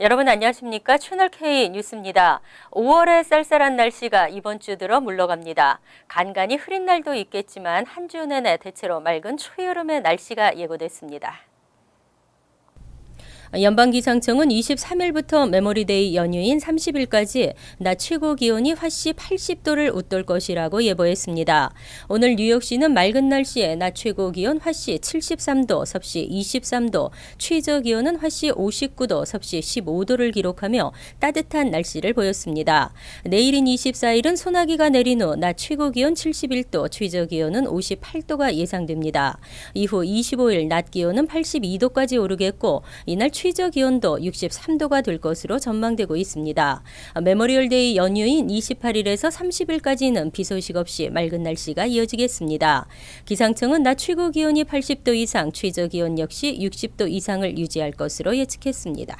여러분 안녕하십니까? 채널K 뉴스입니다. 5월의 쌀쌀한 날씨가 이번 주 들어 물러갑니다. 간간히 흐린 날도 있겠지만 한 주 내내 대체로 맑은 초여름의 날씨가 예고됐습니다. 연방기상청은 23일부터 메모리데이 연휴인 30일까지 낮 최고 기온이 화씨 80도를 웃돌 것이라고 예보했습니다. 오늘 뉴욕시는 맑은 날씨에 낮 최고 기온 화씨 73도, 섭씨 23도, 최저 기온은 화씨 59도, 섭씨 15도를 기록하며 따뜻한 날씨를 보였습니다. 내일인 24일은 소나기가 내린 후 낮 최고 기온 71도, 최저 기온은 58도가 예상됩니다. 이후 25일 낮 기온은 82도까지 오르겠고 이날 최저 기온도 63도가 될 것으로 전망되고 있습니다. 메모리얼데이 연휴인 28일에서 30일까지는 비 소식 없이 맑은 날씨가 이어지겠습니다. 기상청은 낮 최고 기온이 80도 이상, 최저 기온 역시 60도 이상을 유지할 것으로 예측했습니다.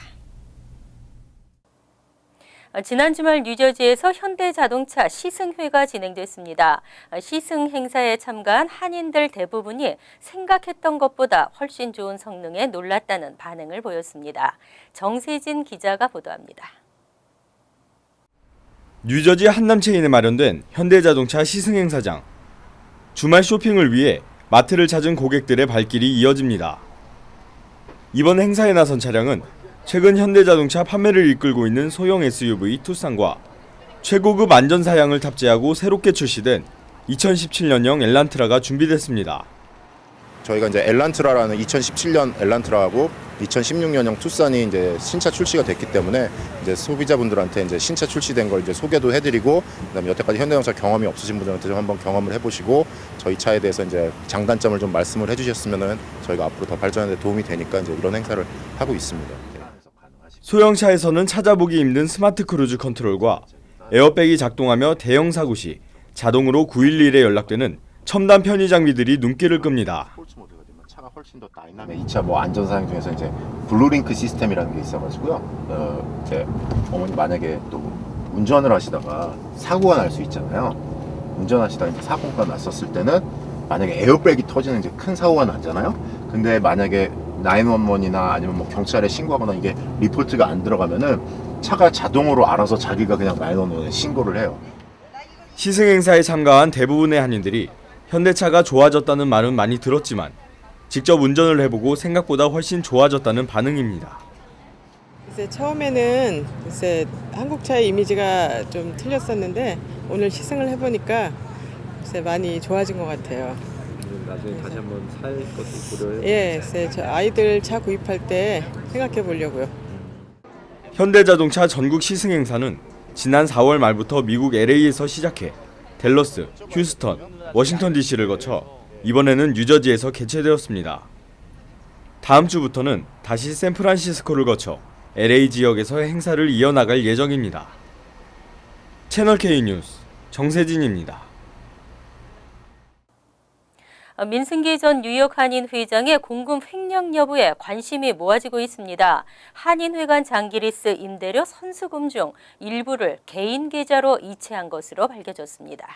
지난 주말 뉴저지에서 현대자동차 시승회가 진행됐습니다. 시승 행사에 참가한 한인들 대부분이 생각했던 것보다 훨씬 좋은 성능에 놀랐다는 반응을 보였습니다. 정세진 기자가 보도합니다. 뉴저지 한남체인에 마련된 현대자동차 시승 행사장. 주말 쇼핑을 위해 마트를 찾은 고객들의 발길이 이어집니다. 이번 행사에 나선 차량은 최근 현대자동차 판매를 이끌고 있는 소형 SUV 투싼과 최고급 안전사양을 탑재하고 새롭게 출시된 2017년형 엘란트라가 준비됐습니다. 저희가 이제 엘란트라라는 2017년 엘란트라하고 2016년형 투싼이 이제 신차 출시가 됐기 때문에 이제 소비자분들한테 이제 신차 출시된 걸 이제 소개도 해드리고, 그다음에 여태까지 현대자동차 경험이 없으신 분들한테 좀 한번 경험을 해보시고 저희 차에 대해서 이제 장단점을 좀 말씀을 해주셨으면은 저희가 앞으로 더 발전하는 데 도움이 되니까 이제 이런 행사를 하고 있습니다. 소형차에서는 찾아보기 힘든 스마트 크루즈 컨트롤과 에어백이 작동하며 대형 사고 시 자동으로 911에 연락되는 첨단 편의 장비들이 눈길을 끕니다. 차가 훨씬 더 다이나믹. 이 차 뭐 안전사양 중에서 이제 블루링크 시스템이라는 게 있어가지고요. 이제 어머니 만약에 또 운전을 하시다가 사고가 날 수 있잖아요. 운전하시다가 이제 사고가 났었을 때는 만약에 에어백이 터지는 이제 큰 사고가 나잖아요. 근데 만약에 911이나 아니면 뭐 경찰에 신고하거나 이게 리포트가 안 들어가면은 차가 자동으로 알아서 자기가 그냥 911에 신고를 해요. 시승 행사에 참가한 대부분의 한인들이 현대차가 좋아졌다는 말은 많이 들었지만 직접 운전을 해보고 생각보다 훨씬 좋아졌다는 반응입니다. 글쎄 처음에는 한국차의 이미지가 좀 틀렸었는데 오늘 시승을 해보니까 많이 좋아진 것 같아요. 나중에 다시 한번 살 것도 고려해요? 예, 저 아이들 차 구입할 때 생각해 보려고요. 현대자동차 전국 시승 행사는 지난 4월 말부터 미국 LA에서 시작해 댈러스, 휴스턴, 워싱턴 DC를 거쳐 이번에는 뉴저지에서 개최되었습니다. 다음 주부터는 다시 샌프란시스코를 거쳐 LA 지역에서 행사를 이어나갈 예정입니다. 채널K 뉴스 정세진입니다. 민승기 전 뉴욕 한인 회장의 공금 횡령 여부에 관심이 모아지고 있습니다. 한인회관 장기리스 임대료 선수금 중 일부를 개인 계좌로 이체한 것으로 밝혀졌습니다.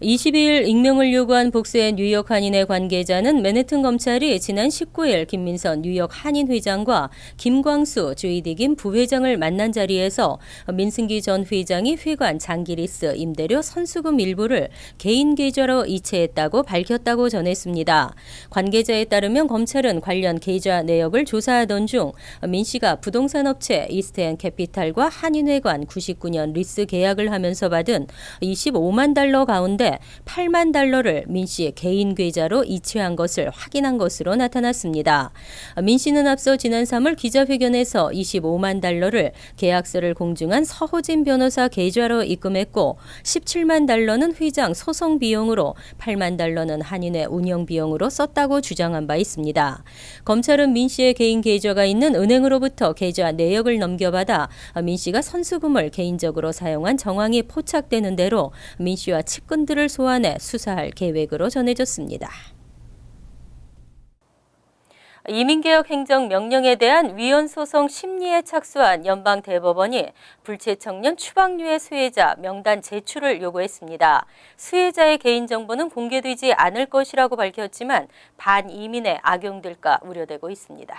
22일 익명을 요구한 복수의 뉴욕 한인회 관계자는 맨해튼 검찰이 지난 19일 김민선 뉴욕 한인 회장과 김광수 JD 김 부회장을 만난 자리에서 민승기 전 회장이 회관 장기리스 임대료 선수금 일부를 개인 계좌로 이체했다고 밝혔다고 전했습니다. 관계자에 따르면 검찰은 관련 계좌 내역을 조사하던 중 민 씨가 부동산 업체 이스트앤 캐피탈과 한인회관 99년 리스 계약을 하면서 받은 25만 달러 가운데 8만 달러를 민 씨의 개인 계좌로 이체한 것을 확인한 것으로 나타났습니다. 민 씨는 앞서 지난 3월 기자회견에서 25만 달러를 계약서를 공증한 서호진 변호사 계좌로 입금했고 17만 달러는 회장 소송 비용으로 8만 달러는 한인회 운영 비용으로 썼다고 주장한 바 있습니다. 검찰은 민 씨의 개인 계좌가 있는 은행으로부터 계좌 내역을 넘겨받아 민 씨가 선수금을 개인적으로 사용한 정황이 포착되는 대로 민 씨와 측근들을 소환해 수사할 계획으로 전해졌습니다. 이민개혁 행정명령에 대한 위헌소송 심리에 착수한 연방대법원이 불체청년 추방유예 수혜자 명단 제출을 요구했습니다. 수혜자의 개인정보는 공개되지 않을 것이라고 밝혔지만 반이민에 악용될까 우려되고 있습니다.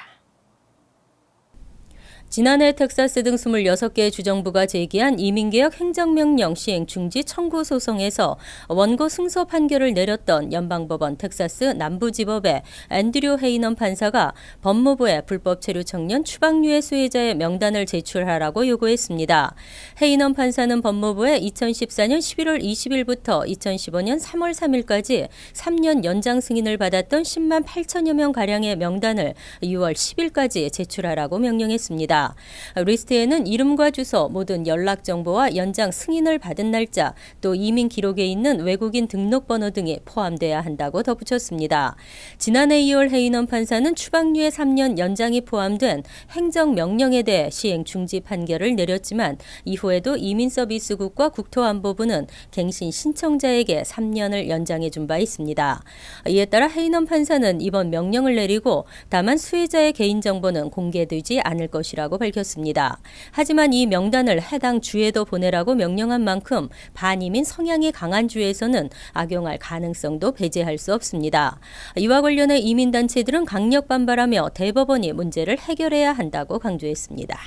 지난해 텍사스 등 26개 주정부가 제기한 이민개혁 행정명령 시행 중지 청구 소송에서 원고 승소 판결을 내렸던 연방법원 텍사스 남부지법의 앤드류 헤이넌 판사가 법무부에 불법 체류 청년 추방유예 수혜자의 명단을 제출하라고 요구했습니다. 헤이넌 판사는 법무부에 2014년 11월 20일부터 2015년 3월 3일까지 3년 연장 승인을 받았던 10만 8천여 명 가량의 명단을 6월 10일까지 제출하라고 명령했습니다. 리스트에는 이름과 주소, 모든 연락 정보와 연장 승인을 받은 날짜, 또 이민 기록에 있는 외국인 등록번호 등이 포함돼야 한다고 덧붙였습니다. 지난해 2월 헤이넌 판사는 추방유예 3년 연장이 포함된 행정명령에 대해 시행 중지 판결을 내렸지만 이후에도 이민서비스국과 국토안보부는 갱신 신청자에게 3년을 연장해 준 바 있습니다. 이에 따라 헤이넌 판사는 이번 명령을 내리고 다만 수혜자의 개인정보는 공개되지 않을 것이라고 밝혔습니다. 하지만 이 명단을 해당 주에도 보내라고 명령한 만큼 반이민 성향이 강한 주에서는 악용할 가능성도 배제할 수 없습니다. 이와 관련해 이민단체들은 강력 반발하며 대법원이 문제를 해결해야 한다고 강조했습니다.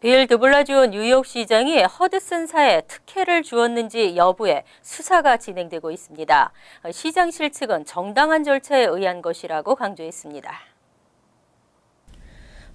빌 드블라지오 뉴욕시장이 허드슨사에 특혜를 주었는지 여부에 수사가 진행되고 있습니다. 시장실 측은 정당한 절차에 의한 것이라고 강조했습니다.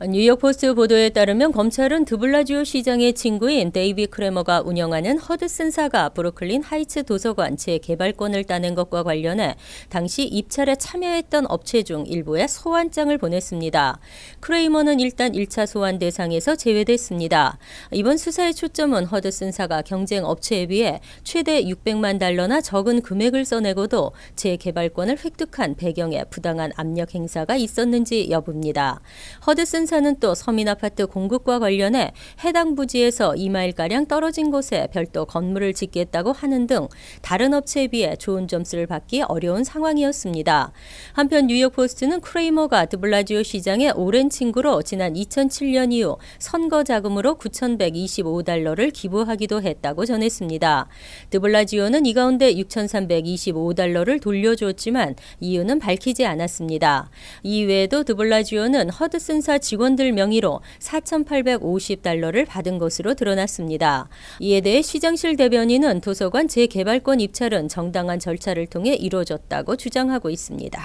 뉴욕포스트 보도에 따르면 검찰은 드블라지오 시장의 친구인 데이비 크레머가 운영하는 허드슨사가 브루클린 하이츠 도서관 재개발권을 따낸 것과 관련해 당시 입찰에 참여했던 업체 중 일부에 소환장을 보냈습니다. 크레이머는 일단 1차 소환 대상에서 제외됐습니다. 이번 수사의 초점은 허드슨사가 경쟁 업체에 비해 최대 600만 달러나 적은 금액을 써내고도 재개발권을 획득한 배경에 부당한 압력 행사가 있었는지 여부입니다. 허드슨사는 또 서민아파트 공급과 관련해 해당 부지에서 2마일가량 떨어진 곳에 별도 건물을 짓겠다고 하는 등 다른 업체에 비해 좋은 점수를 받기 어려운 상황이었습니다. 한편 뉴욕포스트는 크레이머가 드블라지오 시장의 오랜 친구로 지난 2007년 이후 선거 자금으로 $9,125를 기부하기도 했다고 전했습니다. 드블라지오는 이 가운데 $6,325를 돌려주었지만 이유는 밝히지 않았습니다. 이외에도 드블라지오는 허드슨사 직원들 명의로 $4,850를 받은 것으로 드러났습니다. 이에 대해 시장실 대변인은 도서관 재개발권 입찰은 정당한 절차를 통해 이루어졌다고 주장하고 있습니다.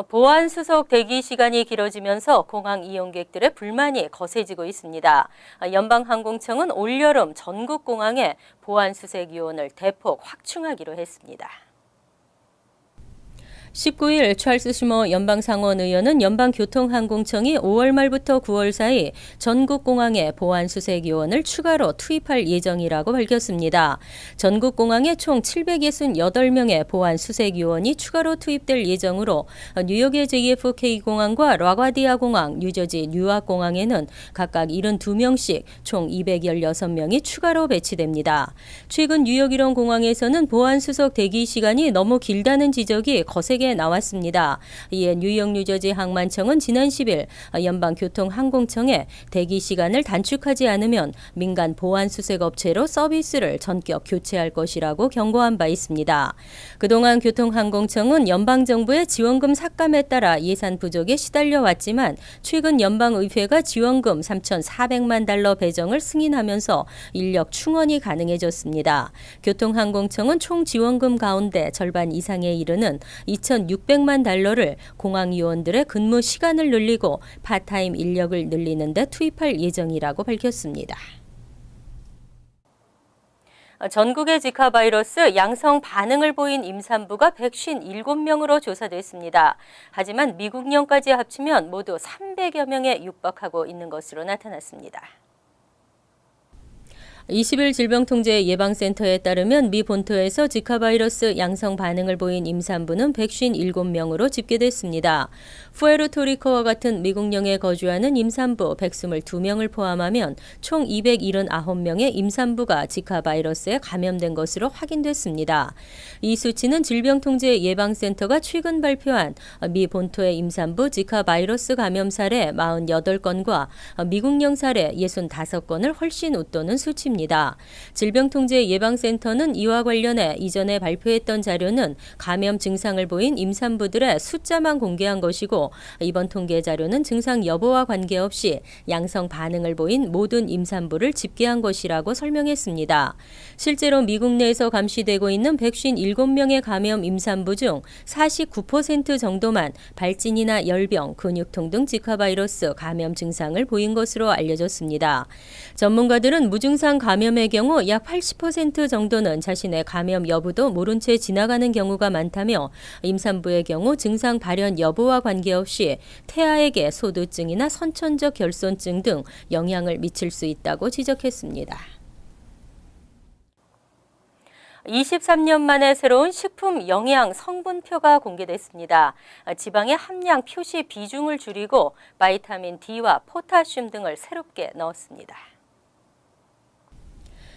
보안 수속 대기 시간이 길어지면서 공항 이용객들의 불만이 거세지고 있습니다. 연방항공청은 올여름 전국 공항에 보안 수색 요원을 대폭 확충하기로 했습니다. 19일 찰스 슈머 연방상원 의원은 연방교통항공청이 5월 말부터 9월 사이 전국 공항에 보안 수색 요원을 추가로 투입할 예정이라고 밝혔습니다. 전국 공항에 총 768명의 보안 수색 요원이 추가로 투입될 예정으로 뉴욕의 JFK 공항과 라과디아 공항, 뉴저지 뉴아크 공항에는 각각 72명씩 총 216명이 추가로 배치됩니다. 최근 뉴욕 일원 공항에서는 보안 수색 대기 시간이 너무 길다는 지적이 거세게 나왔습니다. 이에 뉴욕 뉴저지 항만청은 지난 10일 연방교통항공청에 대기 시간을 단축하지 않으면 민간 보안 수색 업체로 서비스를 전격 교체할 것이라고 경고한 바 있습니다. 그동안 교통항공청은 연방정부의 지원금 삭감에 따라 예산 부족에 시달려 왔지만 최근 연방의회가 지원금 $3,400만 배정을 승인하면서 인력 충원이 가능해졌습니다. 교통항공청은 총 지원금 가운데 절반 이상에 이르는 $2,600만 공항 요원들의 근무 시간을 늘리고 파타임 인력을 늘리는 데 투입할 예정이라고 밝혔습니다. 전국의 지카 바이러스 양성 반응을 보인 임산부가 157명으로 조사됐습니다. 하지만 미국령까지 합치면 모두 300여 명에 육박하고 있는 것으로 나타났습니다. 20일 질병통제예방센터에 따르면 미 본토에서 지카 바이러스 양성 반응을 보인 임산부는 157명으로 집계됐습니다. 푸에르토리코와 같은 미국령에 거주하는 임산부 122명을 포함하면 총 279명의 임산부가 지카 바이러스에 감염된 것으로 확인됐습니다. 이 수치는 질병통제예방센터가 최근 발표한 미 본토의 임산부 지카 바이러스 감염 사례 48건과 미국령 사례 65건을 훨씬 웃도는 수치입니다. 추세입니다. 질병통제예방센터는 이와 관련해 이전에 발표했던 자료는 감염 증상을 보인 임산부들의 숫자만 공개한 것이고 이번 통계 자료는 증상 여부와 관계없이 양성 반응을 보인 모든 임산부를 집계한 것이라고 설명했습니다. 실제로 미국 내에서 감시되고 있는 157명의 감염 임산부 중 49% 정도만 발진이나 열병, 근육통 등 지카 바이러스 감염 증상을 보인 것으로 알려졌습니다. 전문가들은 무증상 감염의 경우 약 80% 정도는 자신의 감염 여부도 모른 채 지나가는 경우가 많다며 임산부의 경우 증상 발현 여부와 관계없이 태아에게 소두증이나 선천적 결손증 등 영향을 미칠 수 있다고 지적했습니다. 23년 만에 새로운 식품 영양 성분표가 공개됐습니다. 지방의 함량 표시 비중을 줄이고 바이타민 D와 포타슘 등을 새롭게 넣었습니다.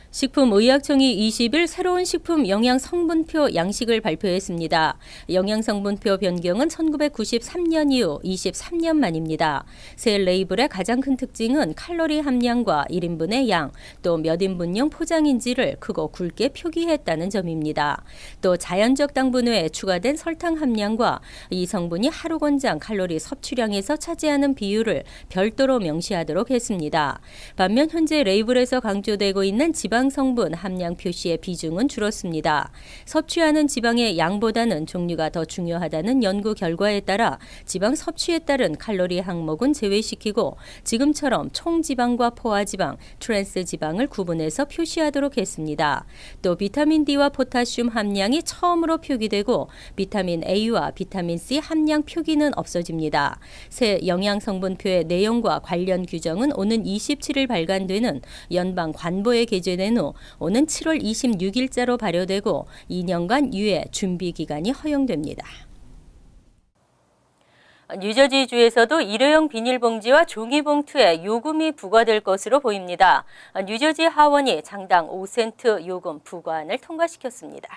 식품의약청이 20일 새로운 식품 영양 성분표 양식을 발표했습니다. 영양 성분표 변경은 1993년 이후 23년 만입니다. 새 레이블의 가장 큰 특징은 칼로리 함량과 1인분의 양, 또 몇 인분용 포장인지를 크고 굵게 표기했다는 점입니다. 또 자연적 당분 외에 추가된 설탕 함량과 이 성분이 하루 권장 칼로리 섭취량에서 차지하는 비율을 별도로 명시하도록 했습니다. 반면 현재 레이블에서 강조되고 있는 지방 성분 함량 표시의 비중은 줄었습니다. 섭취하는 지방의 양보다는 종류가 더 중요하다는 연구 결과에 따라 지방 섭취에 따른 칼로리 항목은 제외시키고 지금처럼 총지방과 포화지방, 트랜스 지방을 구분해서 표시하도록 했습니다. 또 비타민 D와 포타슘 함량이 처음으로 표기되고 비타민 A와 비타민 C 함량 표기는 없어집니다. 새 영양 성분표의 내용과 관련 규정은 오는 27일 발간되는 연방 관보에 게재된 후 오는 7월 26일자로 발효되고 2년간 유예 준비 기간이 허용됩니다. 뉴저지주에서도 일회용 비닐봉지와 종이봉투에 요금이 부과될 것으로 보입니다. 뉴저지 하원이 장당 5센트 요금 부과안을 통과시켰습니다.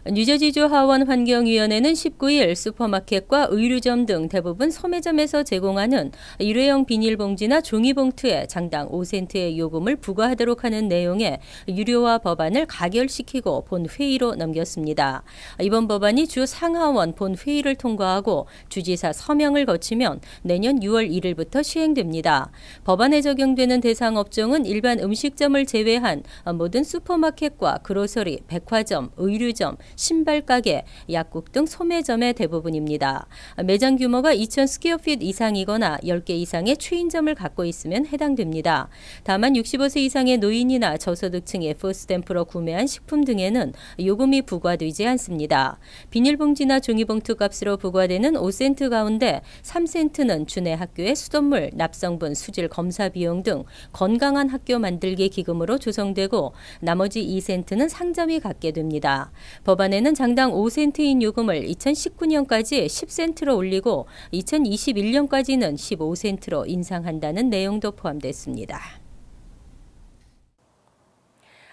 뉴저지주 하원 환경위원회는 19일 슈퍼마켓과 의류점 등 대부분 소매점에서 제공하는 일회용 비닐봉지나 종이봉투에 장당 5센트의 요금을 부과하도록 하는 내용의 유료화 법안을 가결시키고 본회의로 넘겼습니다. 이번 법안이 주 상하원 본회의를 통과하고 주지사 서명을 거치면 내년 6월 1일부터 시행됩니다. 법안에 적용되는 대상 업종은 일반 음식점을 제외한 모든 슈퍼마켓과 그로서리, 백화점, 의류점, 신발 가게, 약국 등 소매점의 대부분입니다. 매장 규모가 2,000 스퀘어핏 이상이거나 10개 이상의 체인점을 갖고 있으면 해당됩니다. 다만 65세 이상의 노인이나 저소득층의 푸드스탬프로 구매한 식품 등에는 요금이 부과되지 않습니다. 비닐봉지나 종이봉투 값으로 부과되는 5센트 가운데 3센트는 주내 학교의 수돗물, 납성분, 수질 검사 비용 등 건강한 학교 만들기 기금으로 조성되고 나머지 2센트는 상점이 갖게 됩니다. 법안에는 장당 5센트인 요금을 2019년까지 10센트로 올리고 2021년까지는 15센트로 인상한다는 내용도 포함됐습니다.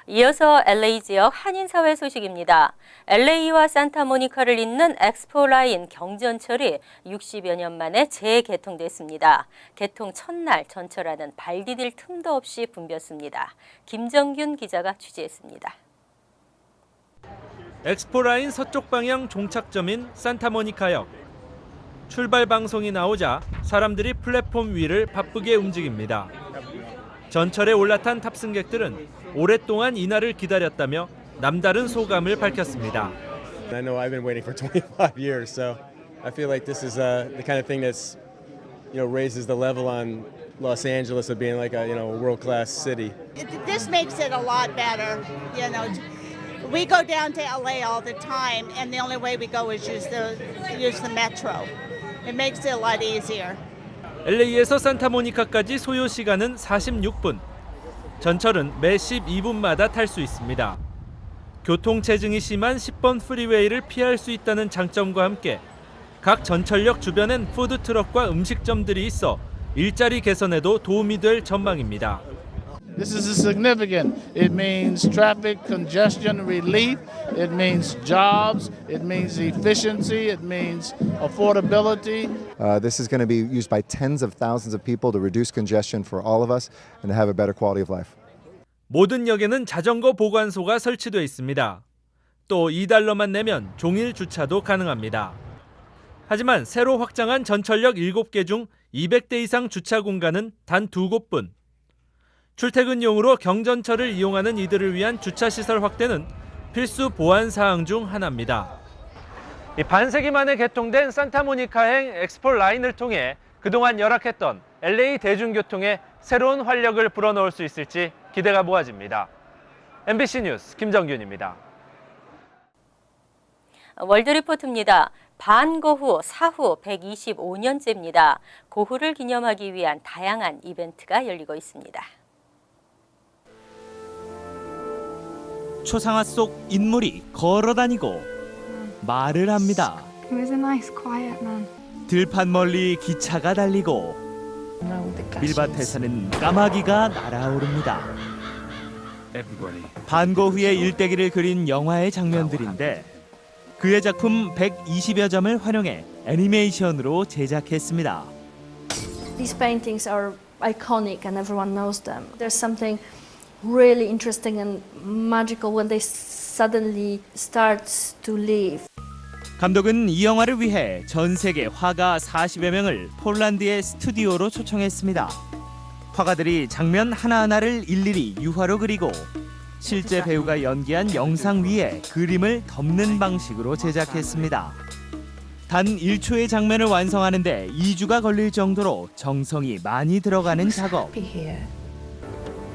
이어서 LA 지역 한인사회 소식입니다. LA와 산타모니카를 잇는 엑스포라인 경전철이 60여 년 만에 재개통됐습니다. 개통 첫날 전철안은 발 디딜 틈도 없이 붐볐습니다. 김정균 기자가 취재했습니다. 엑스포라인 서쪽 방향 종착점인 산타모니카역. 출발 방송이 나오자 사람들이 플랫폼 위를 바쁘게 움직입니다. 전철에 올라탄 탑승객들은 오랫동안 이날을 기다렸다며 남다른 소감을 밝혔습니다. I know I've been waiting for 25 years, so I feel like this is the kind of thing that's, raises the level on Los Angeles of being like a, world-class city. This makes it a lot better, We go down to LA all the time, and the only way we go is use the metro. It makes it a lot easier. LA에서 산타모니카까지 소요 시간은 46분. 전철은 매 12분마다 탈 수 있습니다. 교통체증이 심한 10번 프리웨이를 피할 수 있다는 장점과 함께 각 전철역 주변엔 푸드트럭과 음식점들이 있어 일자리 개선에도 도움이 될 전망입니다. This is significant. It means traffic congestion relief. It means jobs. It means efficiency. It means affordability. This is going to be used by tens of thousands of people to reduce congestion for all of us and to have a better quality of life. 모든 역에는 자전거 보관소가 설치되어 있습니다. 또 $2만 내면 종일 주차도 가능합니다. 하지만 새로 확장한 전철역 7개 중 200대 이상 주차 공간은 단 2곳뿐. 출퇴근용으로 경전철을 이용하는 이들을 위한 주차시설 확대는 필수 보안 사항 중 하나입니다. 반세기 만에 개통된 산타모니카행 엑스포 라인을 통해 그동안 열악했던 LA 대중교통에 새로운 활력을 불어넣을 수 있을지 기대가 모아집니다. MBC 뉴스 김정균입니다. 월드리포트입니다. 반고흐 사후 125년째입니다. 고흐를 기념하기 위한 다양한 이벤트가 열리고 있습니다. 초상화 속 인물이 걸어다니고 말을 합니다. He was a nice, quiet man. 들판 멀리 기차가 달리고 밀밭에서는 까마귀가 날아오릅니다. 반고흐의 일대기를 그린 영화의 장면들인데 그의 작품 120여 점을 활용해 애니메이션으로 제작했습니다. These paintings are iconic and everyone knows them. There's something really interesting and magical when they suddenly start to live. 감독은 이 영화를 위해 전 세계 화가 40여 명을 폴란드의 스튜디오로 초청했습니다. 화가들이 장면 하나하나를 일일이 유화로 그리고 실제 배우가 연기한 영상 위에 그림을 덮는 방식으로 제작했습니다. 단 1초의 장면을 완성하는 데 2주가 걸릴 정도로 정성이 많이 들어가는 작업.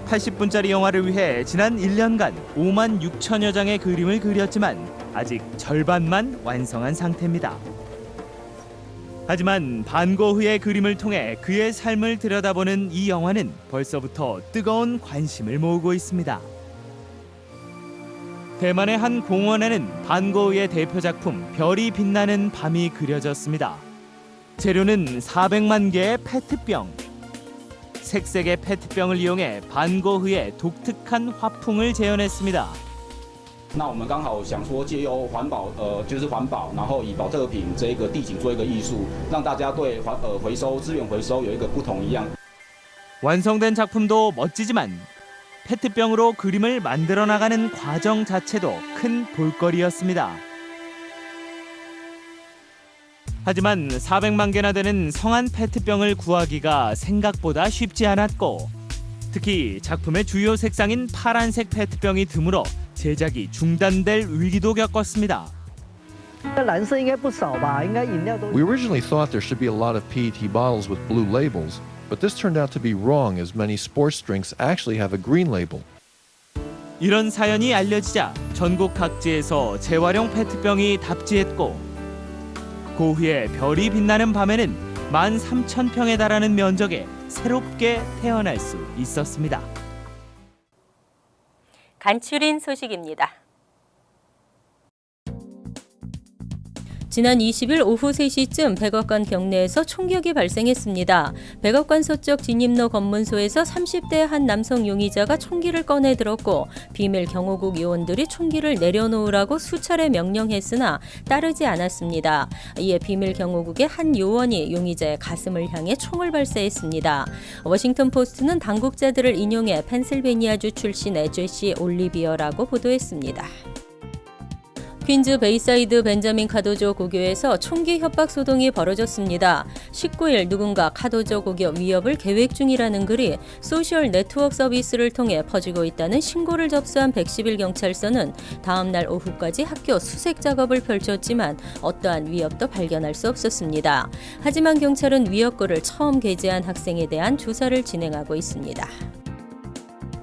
80분짜리 영화를 위해 지난 1년간 5만 6천여 장의 그림을 그렸지만 아직 절반만 완성한 상태입니다. 하지만 반고흐의 그림을 통해 그의 삶을 들여다보는 이 영화는 벌써부터 뜨거운 관심을 모으고 있습니다. 대만의 한 공원에는 반고흐의 대표 작품 별이 빛나는 밤이 그려졌습니다. 재료는 400만 개의 페트병. 색색의 페트병을 이용해 반고흐의 독특한 화풍을 재현했습니다. 那我们刚好想说借由环保就是环保然后以保特瓶这个地景做一个艺术让大家对回收资源回收有一个不同一样 완성된 작품도 멋지지만 페트병으로 그림을 만들어 나가는 과정 자체도 큰 볼거리였습니다. 하지만 400만 개나 되는 성한 페트병을 구하기가 생각보다 쉽지 않았고 특히 작품의 주요 색상인 파란색 페트병이 드물어 제작이 중단될 위기도 겪었습니다. We originally thought there should be a lot of PET bottles with blue labels, but this turned out to be wrong as many sports drinks actually have a green label. 이런 사연이 알려지자 전국 각지에서 재활용 페트병이 답지했고 고흐의 별이 빛나는 밤에는 13,000평에 달하는 면적에 새롭게 태어날 수 있었습니다. 간추린 소식입니다. 지난 20일 오후 3시쯤 백악관 경내에서 총격이 발생했습니다. 백악관 서쪽 진입로 검문소에서 30대 한 남성 용의자가 총기를 꺼내 들었고 비밀 경호국 요원들이 총기를 내려놓으라고 수차례 명령했으나 따르지 않았습니다. 이에 비밀 경호국의 한 요원이 용의자의 가슴을 향해 총을 발사했습니다. 워싱턴 포스트는 당국자들을 인용해 펜실베니아주 출신의 제시 올리비어라고 보도했습니다. 퀸즈 베이사이드 벤자민 카도조 고교에서 총기 협박 소동이 벌어졌습니다. 19일 누군가 카도조 고교 위협을 계획 중이라는 글이 소셜 네트워크 서비스를 통해 퍼지고 있다는 신고를 접수한 111 경찰서는 다음 날 오후까지 학교 수색 작업을 펼쳤지만 어떠한 위협도 발견할 수 없었습니다. 하지만 경찰은 위협글을 처음 게재한 학생에 대한 조사를 진행하고 있습니다.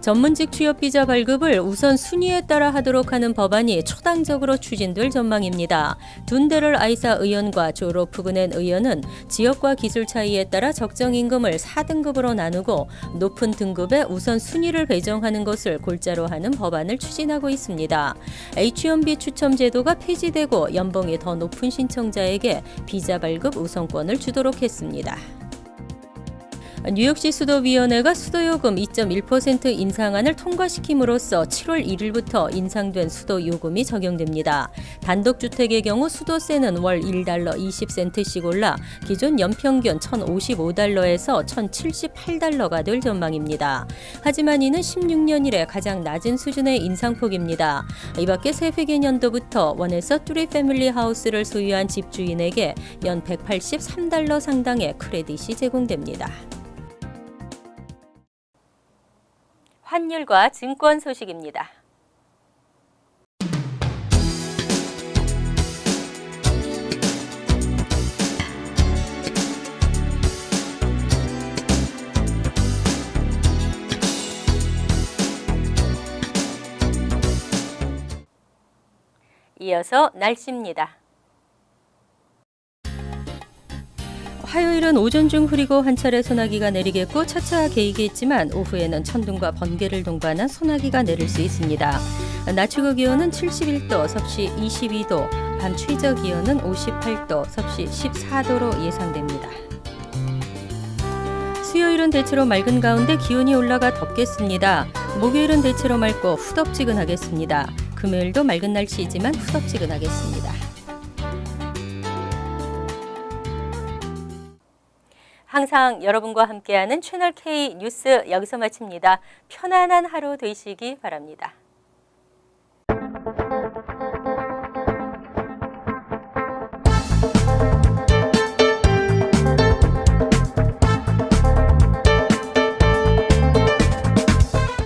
전문직 취업 비자 발급을 우선 순위에 따라 하도록 하는 법안이 초당적으로 추진될 전망입니다. 둔데럴 아이사 의원과 조 로프그넨 의원은 지역과 기술 차이에 따라 적정 임금을 4등급으로 나누고 높은 등급에 우선 순위를 배정하는 것을 골자로 하는 법안을 추진하고 있습니다. H-1B 추첨 제도가 폐지되고 연봉이 더 높은 신청자에게 비자 발급 우선권을 주도록 했습니다. 뉴욕시 수도위원회가 수도요금 2.1% 인상안을 통과시킴으로써 7월 1일부터 인상된 수도요금이 적용됩니다. 단독주택의 경우 수도세는 월 1달러 20센트씩 올라 기존 연평균 1,055달러에서 1,078달러가 될 전망입니다. 하지만 이는 16년 이래 가장 낮은 수준의 인상폭입니다. 이 밖에 새 회계년도부터 원에서 3 패밀리 하우스를 소유한 집주인에게 연 183달러 상당의 크레딧이 제공됩니다. 환율과 증권 소식입니다. 이어서 날씨입니다. 화요일은 오전 중 흐리고 한 차례 소나기가 내리겠고 차차 개이겠지만 오후에는 천둥과 번개를 동반한 소나기가 내릴 수 있습니다. 낮 최고 기온은 71도, 섭씨 22도, 밤 최저 기온은 58도, 섭씨 14도로 예상됩니다. 수요일은 대체로 맑은 가운데 기온이 올라가 덥겠습니다. 목요일은 대체로 맑고 후덥지근하겠습니다. 금요일도 맑은 날씨이지만 후덥지근하겠습니다. 항상 여러분과 함께하는 채널 K 뉴스 여기서 마칩니다. 편안한 하루 되시기 바랍니다.